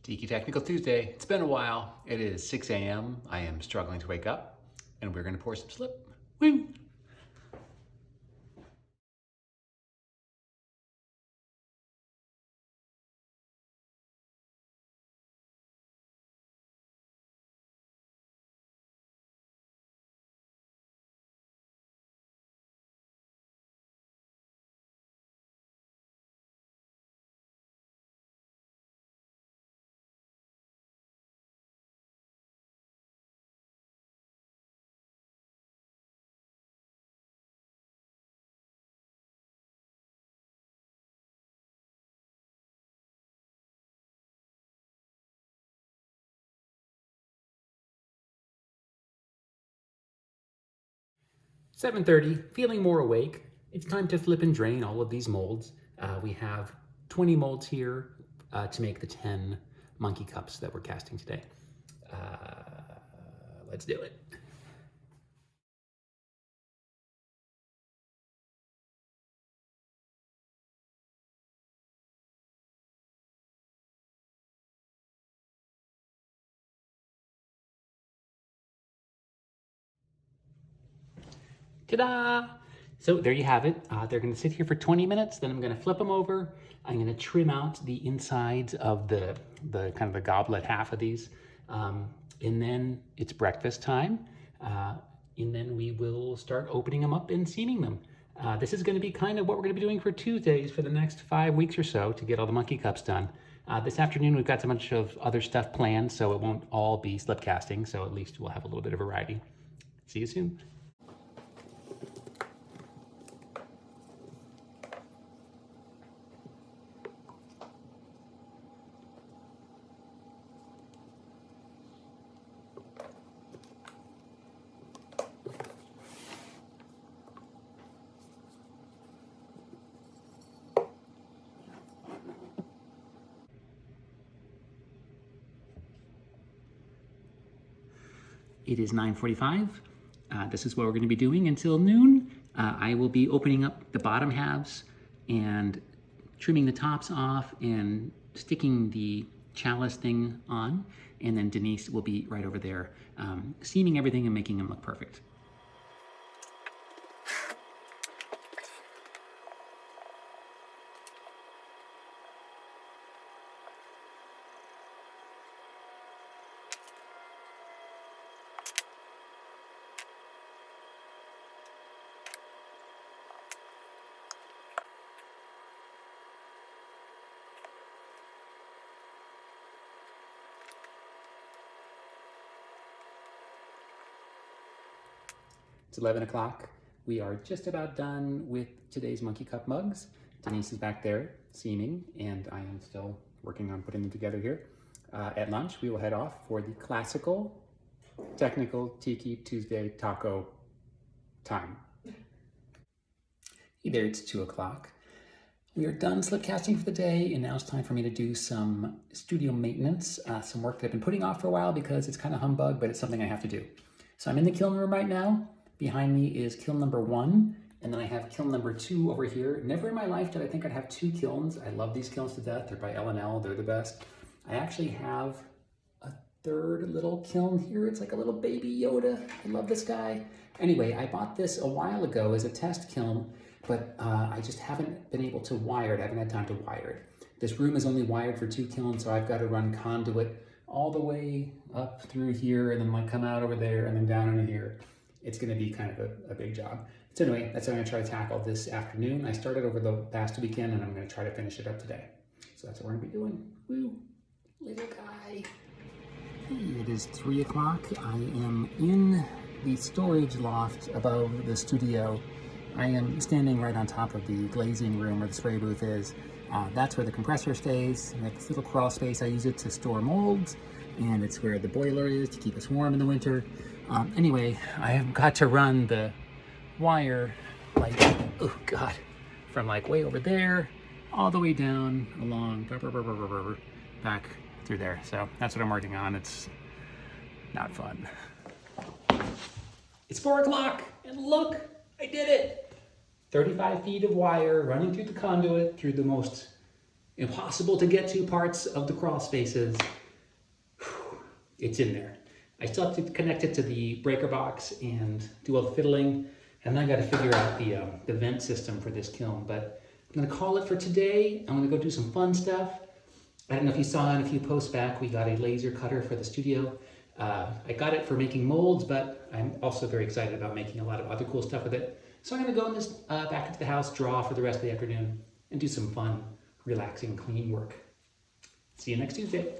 Tiki Technical Tuesday. It's been a while. It is 6 a.m. I am struggling to wake up, and we're going to pour some slip. Woo! "7:30, feeling more awake. It's time to flip and drain all of these molds. We have 20 molds here to make the 10 monkey cups that we're casting today. Let's do it. Ta-da! So there you have it. They're going to sit here for 20 minutes. Then I'm going to flip them over. I'm going to trim out the insides of the kind of the goblet half of these. And then it's breakfast time. And then we will start opening them up and seaming them. This is going to be kind of what we're going to be doing for Tuesdays for the next 5 weeks or so to get all the monkey cups done. This afternoon we've got a bunch of other stuff planned, so it won't all be slip casting, so at least we'll have a little bit of variety. See you soon. It is 9:45. This is what we're going to be doing until noon. I will be opening up the bottom halves and trimming the tops off and sticking the chalice thing on. And then Denise will be right over there seaming everything and making them look perfect. It's 11 o'clock. We are just about done with today's monkey cup mugs. Denise is back there seaming, and I am still working on putting them together here. At lunch, we will head off for the classical, technical Tiki Tuesday taco time. Hey there, it's 2 o'clock. We are done slip casting for the day, and now it's time for me to do some studio maintenance, some work that I've been putting off for a while because it's kind of humbug, but it's something I have to do. So I'm in the kiln room right now. Behind me is kiln number 1, and then I have kiln number 2 over here. Never in my life did I think I'd have 2 kilns. I love these kilns to death. They're by L&L. They're the best. I actually have a third little kiln here. It's like a little baby Yoda. I love this guy. Anyway, I bought this a while ago as a test kiln, but I just haven't been able to wire it. I haven't had time to wire it. This room is only wired for 2 kilns, so I've got to run conduit all the way up through here and then like come out over there and then down into here. It's going to be kind of a big job. So anyway, that's what I'm going to try to tackle this afternoon. I started over the past weekend, and I'm going to try to finish it up today. So that's what we're going to be doing. Woo, little guy. Hey, it is 3 o'clock. I am in the storage loft above the studio. I am standing right on top of the glazing room where the spray booth is. That's where the compressor stays. And this little crawl space, I use it to store molds, and it's where the boiler is to keep us warm in the winter. Anyway, I have got to run the wire like, oh God, from like way over there, all the way down along, back through there. So that's what I'm working on. It's not fun. It's 4 o'clock, and look, I did it. 35 feet of wire running through the conduit, through the most impossible to get to parts of the crawl spaces, it's in there. I still have to connect it to the breaker box and do all the fiddling, and then I got to figure out the vent system for this kiln. But I'm going to call it for today. I'm going to go do some fun stuff. I don't know if you saw in a few posts back, we got a laser cutter for the studio. I got it for making molds, but I'm also very excited about making a lot of other cool stuff with it. So I'm going to go in this back into the house, draw for the rest of the afternoon, and do some fun, relaxing, cleaning work. See you next Tuesday.